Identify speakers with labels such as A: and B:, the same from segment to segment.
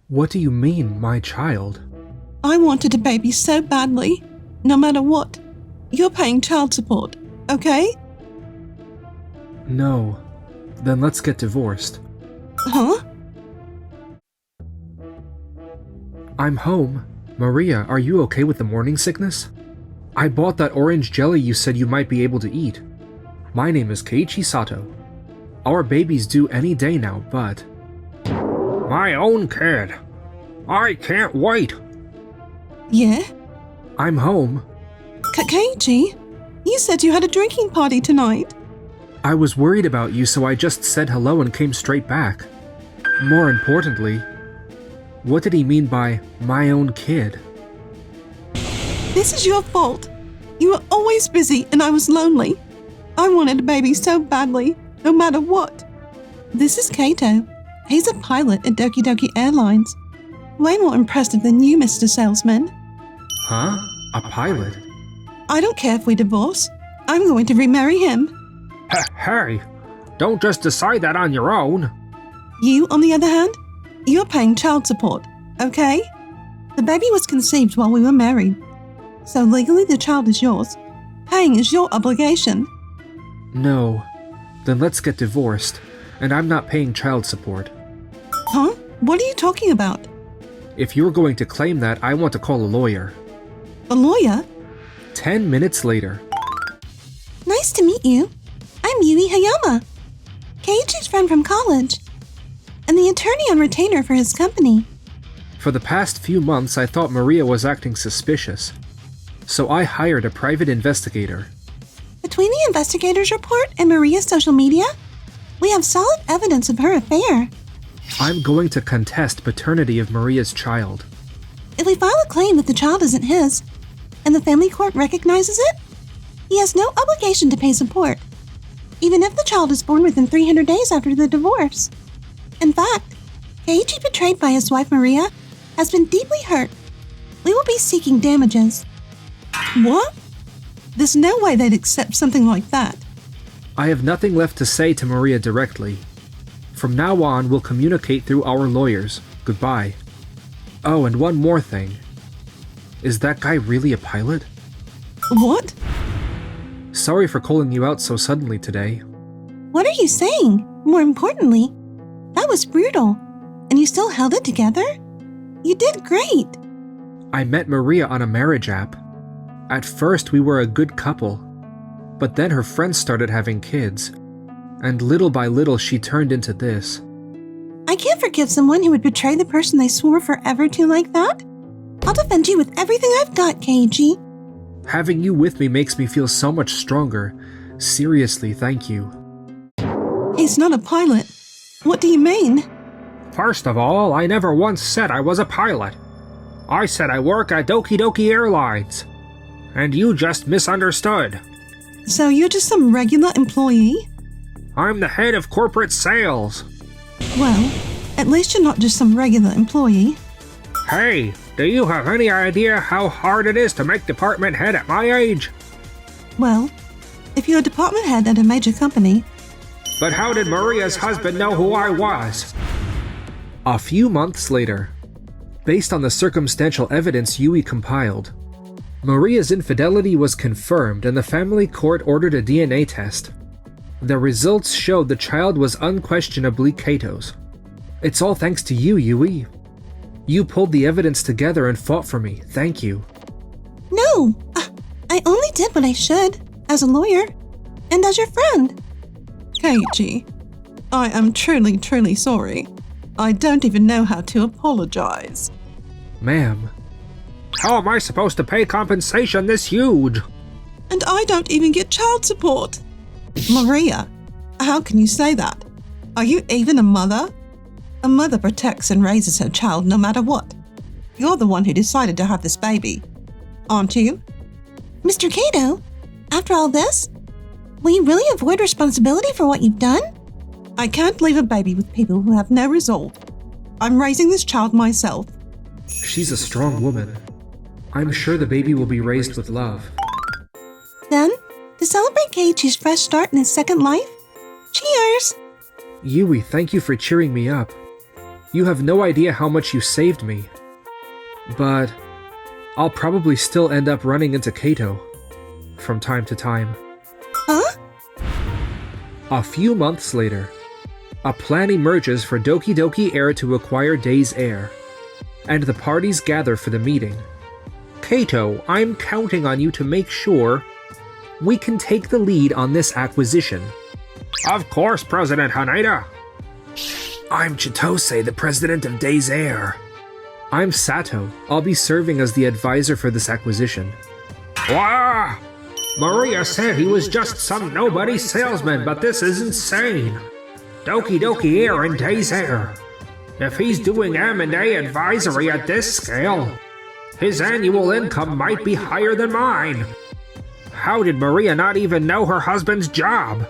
A: What do you mean, my child?
B: I wanted a baby so badly, no matter what. You're paying child support, okay?
A: No. Then let's get divorced.
B: Huh?
A: I'm home. Maria, are you okay with the morning sickness? I bought that orange jelly you said you might be able to eat. My name is Keiichi Sato. Our baby's due any day now, but... My own kid. I can't wait.
B: Yeah?
A: I'm home.
B: Keiichi, you said you had a drinking party tonight.
A: I was worried about you, so I just said hello and came straight back. More importantly, what did he mean by my own kid?
B: This is your fault. You were always busy and I was lonely. I wanted a baby so badly, no matter what. This is Kato. He's a pilot at Doki Doki Airlines. Way more impressive than you, Mr. Salesman.
A: Huh? A pilot?
B: I don't care if we divorce. I'm going to remarry him.
A: Hey, don't just decide that on your own.
B: You, on the other hand, you're paying child support, okay? The baby was conceived while we were married. So legally the child is yours. Paying is your obligation.
A: No. Then let's get divorced, and I'm not paying child support.
B: Huh? What are you talking about?
A: If you're going to claim that, I want to call a lawyer.
B: A lawyer?
A: 10 minutes later.
B: Nice to meet you. I'm Yui Hayama, Keiichi's friend from college, and the attorney on retainer for his company.
A: For the past few months, I thought Maria was acting suspicious. So I hired a private investigator.
B: Between the investigator's report and Maria's social media, we have solid evidence of her affair.
A: I'm going to contest paternity of Maria's child.
B: If we file a claim that the child isn't his, and the family court recognizes it, he has no obligation to pay support, even if the child is born within 300 days after the divorce. In fact, Keiichi, betrayed by his wife Maria, has been deeply hurt. We will be seeking damages. What? There's no way they'd accept something like that.
A: I have nothing left to say to Maria directly. From now on, we'll communicate through our lawyers. Goodbye. Oh, and one more thing. Is that guy really a pilot?
B: What?
A: Sorry for calling you out so suddenly today.
B: What are you saying? More importantly, that was brutal. And you still held it together? You did great.
A: I met Maria on a marriage app. At first, we were a good couple. But then her friends started having kids. And little by little, she turned into this.
B: I can't forgive someone who would betray the person they swore forever to like that. I'll defend you with everything I've got, Keiichi.
A: Having you with me makes me feel so much stronger. Seriously, thank you.
B: He's not a pilot. What do you mean?
A: First of all, I never once said I was a pilot. I said I work at Doki Doki Airlines. And you just misunderstood.
B: So you're just some regular employee?
A: I'm the head of corporate sales.
B: Well, at least you're not just some regular employee.
A: Hey, do you have any idea how hard it is to make department head at my age?
B: Well, if you're a department head at a major company...
A: But how did Maria's husband know who I was? A few months later, based on the circumstantial evidence Yui compiled, Maria's infidelity was confirmed and the family court ordered a DNA test. The results showed the child was unquestionably Kato's. It's all thanks to you, Yui. You pulled the evidence together and fought for me. Thank you.
B: No! I only did what I should, as a lawyer, and as your friend. Keiichi, I am truly sorry. I don't even know how to apologize.
A: Ma'am, how am I supposed to pay compensation this huge?
B: And I don't even get child support. Maria, how can you say that? Are you even a mother? A mother protects and raises her child no matter what. You're the one who decided to have this baby, aren't you? Mr. Kato, after all this, will you really avoid responsibility for what you've done? I can't leave a baby with people who have no resolve. I'm raising this child myself.
A: She's a strong woman. I'm sure the baby will be raised with love.
B: Then, to celebrate Keiichi's fresh start in his second life, cheers!
A: Yui, thank you for cheering me up. You have no idea how much you saved me. But I'll probably still end up running into Kato from time to time.
B: Huh?
A: A few months later, a plan emerges for Doki Doki Air to acquire Days Air, and the parties gather for the meeting. Kato, I'm counting on you to make sure we can take the lead on this acquisition. Of course, President Haneda. I'm Chitose, the president of Days Air. I'm Sato. I'll be serving as the advisor for this acquisition. Wow! Maria said he was just some nobody salesman, but this is insane. Doki Doki Air and Days Air. If he's doing M&A advisory at this scale, his annual income might be higher than mine. How did Maria not even know her husband's job?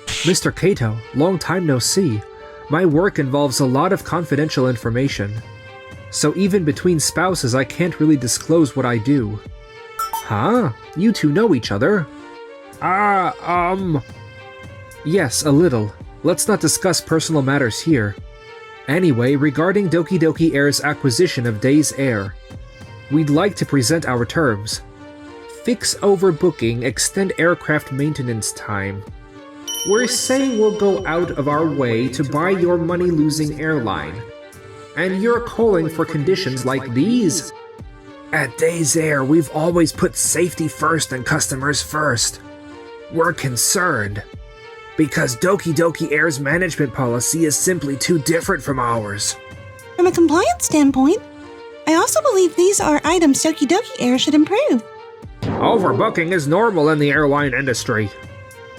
A: Mr. Kato, long time no see. My work involves a lot of confidential information. So even between spouses, I can't really disclose what I do. Huh? You two know each other? Yes, a little. Let's not discuss personal matters here. Anyway, regarding Doki Doki Air's acquisition of Days Air, we'd like to present our terms. Fix overbooking, extend aircraft maintenance time. We're saying we'll go out of our way to buy your money-losing airline. And you're calling for conditions like these? At Days Air, we've always put safety first and customers first. We're concerned because Doki Doki Air's management policy is simply too different from ours.
B: From a compliance standpoint, I also believe these are items Doki Doki Air should improve.
A: Overbooking is normal in the airline industry.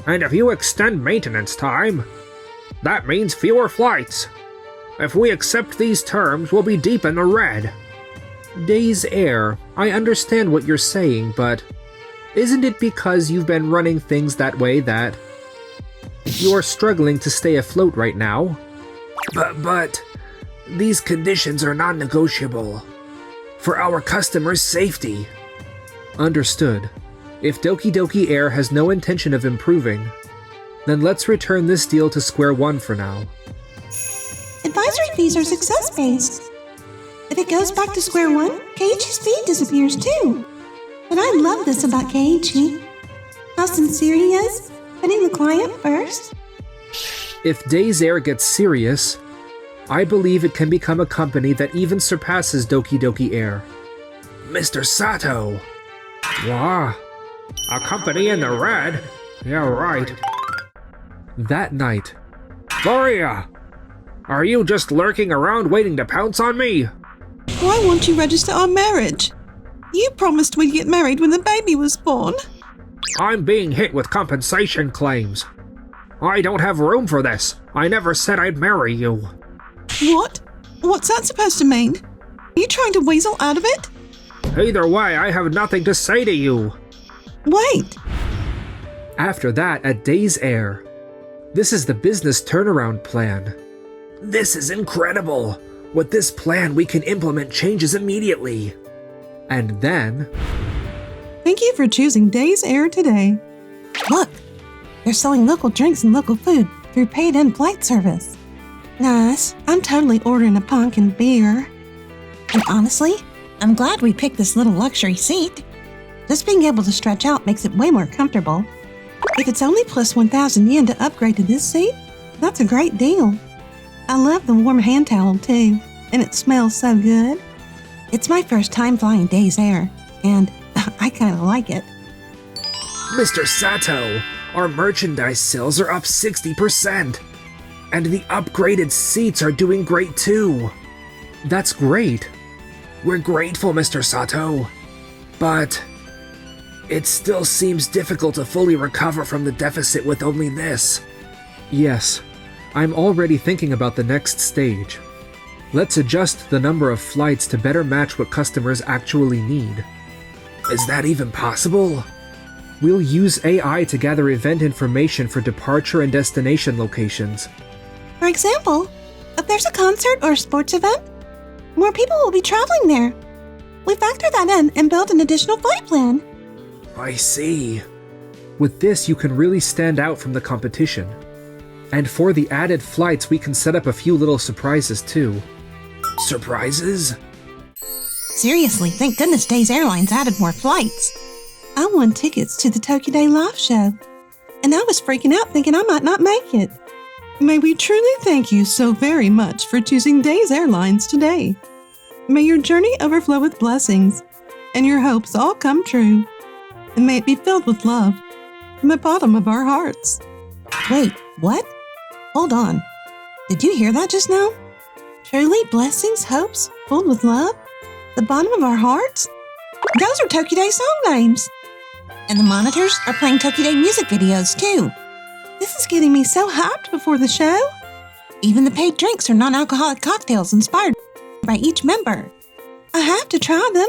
A: And if you extend maintenance time, that means fewer flights. If we accept these terms, we'll be deep in the red. Days Air, I understand what you're saying, but isn't it because you've been running things that way that you're struggling to stay afloat right now? But these conditions are non-negotiable for our customers' safety. Understood. If Doki Doki Air has no intention of improving, then let's return this deal to square one for now.
B: Advisory fees are success-based. If it goes back to square one, Keiichi's fee disappears too. But I love this about Keiichi. How sincere he is, putting the client first.
A: If Days Air gets serious, I believe it can become a company that even surpasses Doki Doki Air. Mr. Sato! Wow, a company in the red? Yeah, right. That night, Gloria! Are you just lurking around waiting to pounce on me?
B: Why won't you register our marriage? You promised we'd get married when the baby was born.
A: I'm being hit with compensation claims. I don't have room for this. I never said I'd marry you.
B: What? What's that supposed to mean? Are you trying to weasel out of it?
A: Either way, I have nothing to say to you.
B: Wait.
A: After that, at Days Air, this is the business turnaround plan. This is incredible. With this plan, we can implement changes immediately. And then...
B: Thank you for choosing Days Air today. Look, they're selling local drinks and local food through paid-in flight service. Nice. I'm totally ordering a pumpkin beer. And honestly, I'm glad we picked this little luxury seat. Just being able to stretch out makes it way more comfortable. If it's only plus 1,000 yen to upgrade to this seat, that's a great deal. I love the warm hand towel too, and it smells so good. It's my first time flying Days Air, and I kind of like it.
A: Mr. Sato, our merchandise sales are up 60%, and the upgraded seats are doing great too. That's great. We're grateful, Mr. Sato, but it still seems difficult to fully recover from the deficit with only this. Yes, I'm already thinking about the next stage. Let's adjust the number of flights to better match what customers actually need. Is that even possible? We'll use AI to gather event information for departure and destination locations.
B: For example, if there's a concert or a sports event, more people will be traveling there. We factor that in and build an additional flight plan.
A: I see. With this, you can really stand out from the competition. And for the added flights, we can set up a few little surprises too. Surprises?
B: Seriously, thank goodness Days Airlines added more flights. I won tickets to the Tokyo Day live show, and I was freaking out thinking I might not make it. May we truly thank you so very much for choosing Days Airlines today. May your journey overflow with blessings, and your hopes all come true. And may it be filled with love from the bottom of our hearts. Wait, what? Hold on. Did you hear that just now? Truly blessings, hopes, filled with love? The bottom of our hearts? Those are Tokyo Day song names. And the monitors are playing Tokyo Day music videos too. This is getting me so hyped before the show. Even the paid drinks are non-alcoholic cocktails inspired by each member. I have to try them.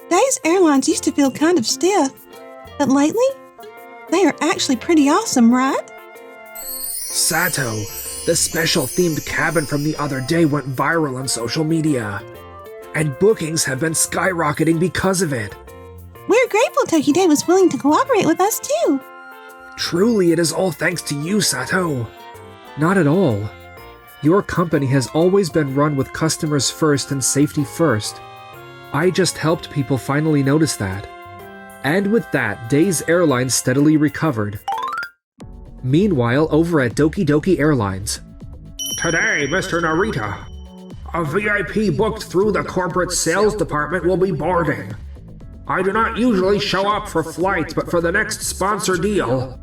B: Days Airlines used to feel kind of stiff, but lately, they are actually pretty awesome, right?
A: Sato, the special themed cabin from the other day went viral on social media, and bookings have been skyrocketing because of it.
B: We're grateful Tokyo Day was willing to cooperate with us too.
A: Truly, it is all thanks to you, Sato. Not at all. Your company has always been run with customers first and safety first. I just helped people finally notice that. And with that, Days Airlines steadily recovered. Meanwhile, over at Doki Doki Airlines. Today, Mr. Narita, a VIP booked through the corporate sales department will be boarding. I do not usually show up for flights, but for the next sponsor deal,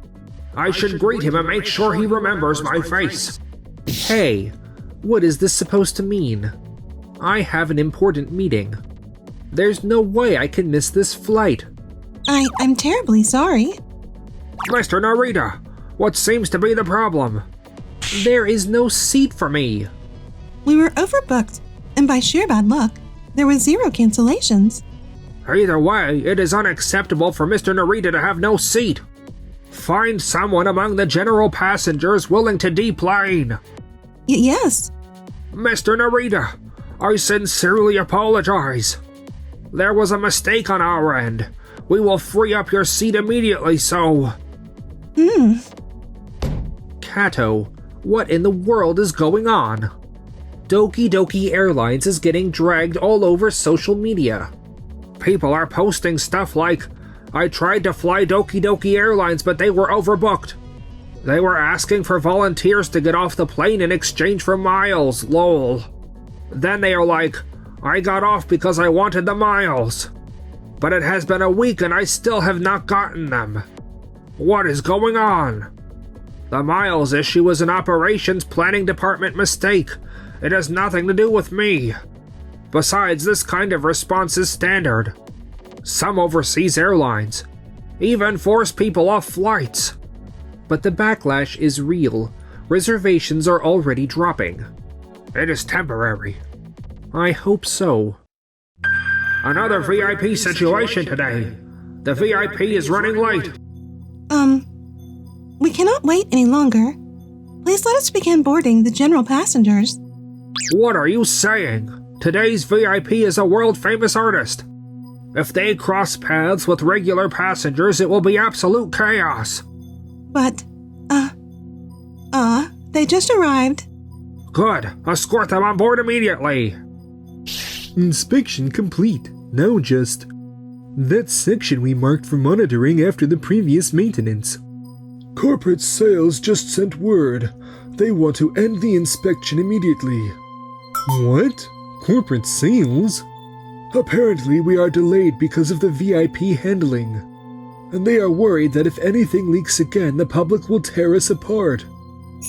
A: I should greet him and make sure he remembers my face. Hey, what is this supposed to mean? I have an important meeting. There's no way I can miss this flight.
B: I'm terribly sorry.
A: Mr. Narita, what seems to be the problem? There is no seat for me.
B: We were overbooked, and by sheer bad luck, there were 0 cancellations.
A: Either way, it is unacceptable for Mr. Narita to have no seat. Find someone among the general passengers willing to deplane.
B: Yes.
A: Mr. Narita, I sincerely apologize. There was a mistake on our end. We will free up your seat immediately, so... Kato, what in the world is going on? Doki Doki Airlines is getting dragged all over social media. People are posting stuff like, I tried to fly Doki Doki Airlines but they were overbooked. They were asking for volunteers to get off the plane in exchange for miles, lol. Then they are like, I got off because I wanted the miles. But it has been a week and I still have not gotten them. What is going on? The miles issue is an operations planning department mistake. It has nothing to do with me. Besides, this kind of response is standard. Some overseas airlines even force people off flights. But the backlash is real. Reservations are already dropping. It is temporary. I hope so. Another VIP situation today. The VIP is running late.
B: We cannot wait any longer. Please let us begin boarding the general passengers.
A: What are you saying? Today's VIP is a world-famous artist. If they cross paths with regular passengers, it will be absolute chaos.
B: But, they just arrived.
A: Good. Escort them on board immediately.
C: Inspection complete. Now just... that section we marked for monitoring after the previous maintenance. Corporate sales just sent word. They want to end the inspection immediately. What? Corporate sales? Apparently we are delayed because of the VIP handling. And they are worried that if anything leaks again, the public will tear us apart.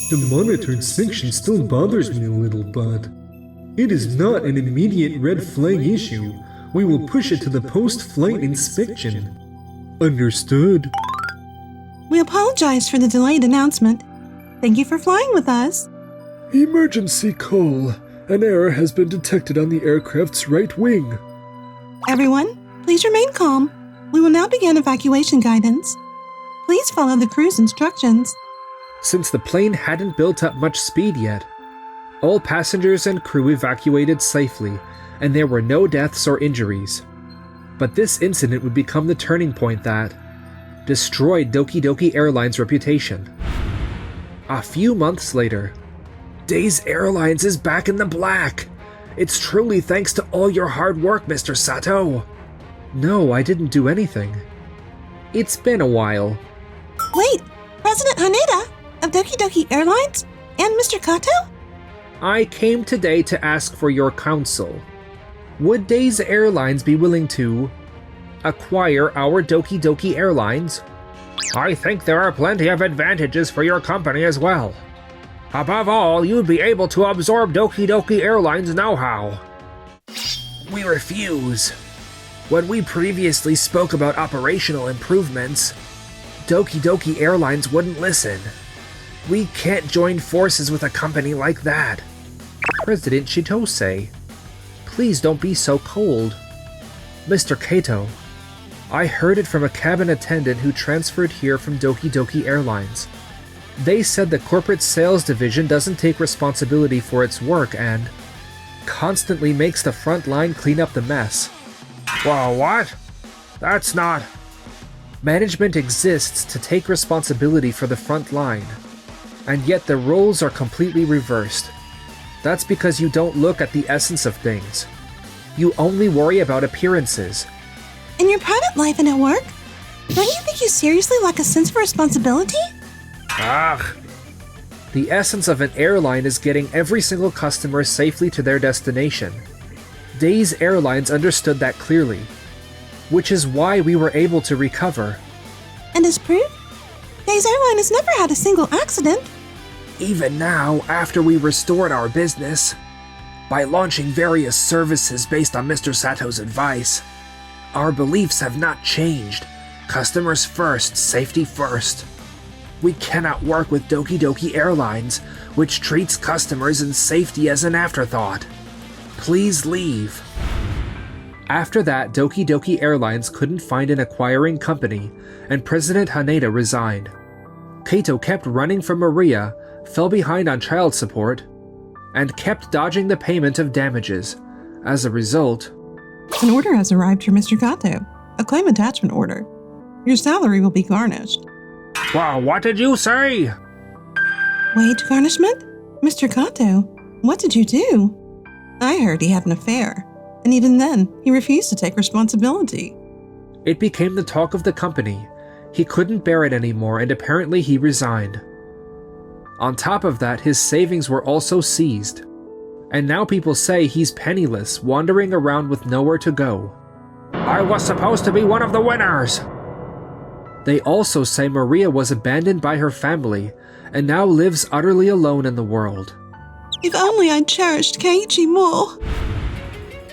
C: The monitored section still bothers me a little, but... it is not an immediate red flag issue. We will push it to the post-flight inspection. Understood.
B: We apologize for the delayed announcement. Thank you for flying with us.
C: Emergency call. An error has been detected on the aircraft's right wing.
B: Everyone, please remain calm. We will now begin evacuation guidance. Please follow the crew's instructions.
A: Since the plane hadn't built up much speed yet, all passengers and crew evacuated safely, and there were no deaths or injuries. But this incident would become the turning point that destroyed Doki Doki Airlines' reputation. A few months later, Days Airlines is back in the black, It's truly thanks to all your hard work, Mr. Sato. No, I didn't do anything. It's been a while.
B: Wait, President Haneda of Doki Doki Airlines and Mr. Kato?
A: I came today to ask for your counsel. Would Days Airlines be willing to acquire our Doki Doki Airlines? I think there are plenty of advantages for your company as well. Above all, you'd be able to absorb Doki Doki Airlines' know-how. We refuse. When we previously spoke about operational improvements, Doki Doki Airlines wouldn't listen. We can't join forces with a company like that. President Chitose, please don't be so cold. Mr. Kato, I heard it from a cabin attendant who transferred here from Doki Doki Airlines. They said the corporate sales division doesn't take responsibility for its work and constantly makes the front line clean up the mess. Well, what? That's not... Management exists to take responsibility for the front line, and yet the roles are completely reversed. That's because you don't look at the essence of things. You only worry about appearances.
B: In your private life and at work? Don't you think you seriously lack a sense of responsibility?
A: Ugh. The essence of an airline is getting every single customer safely to their destination. Days Airlines understood that clearly, which is why we were able to recover.
B: And as proof, Days Airline has never had a single accident.
A: Even now, after we restored our business, by launching various services based on Mr. Sato's advice, our beliefs have not changed. Customers first, safety first. We cannot work with Doki Doki Airlines, which treats customers and safety as an afterthought. Please leave. After that, Doki Doki Airlines couldn't find an acquiring company, and President Haneda resigned. Kato kept running from Maria, fell behind on child support, and kept dodging the payment of damages. As a result,
B: An order has arrived for Mr. Kato, a claim attachment order. Your salary will be garnished.
A: wow, what did you say?
B: Wage garnishment? Mr. Kato, what did you do? I heard he had an affair, and even then, he refused to take responsibility.
A: It became the talk of the company. He couldn't bear it anymore, and apparently he resigned. On top of that, his savings were also seized. And now people say he's penniless, wandering around with nowhere to go. I was supposed to be one of the winners! They also say Maria was abandoned by her family, and now lives utterly alone in the world.
B: If only I'd cherished Keiichi more.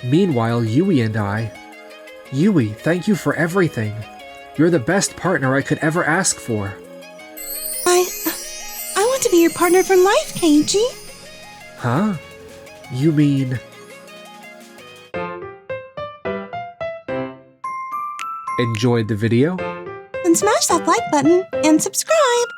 A: Meanwhile, Yui and I... Yui, thank you for everything. You're the best partner I could ever ask for.
B: I want to be your partner for life, Keiichi.
A: Huh? You mean... Enjoyed the video?
B: Then smash that like button and subscribe.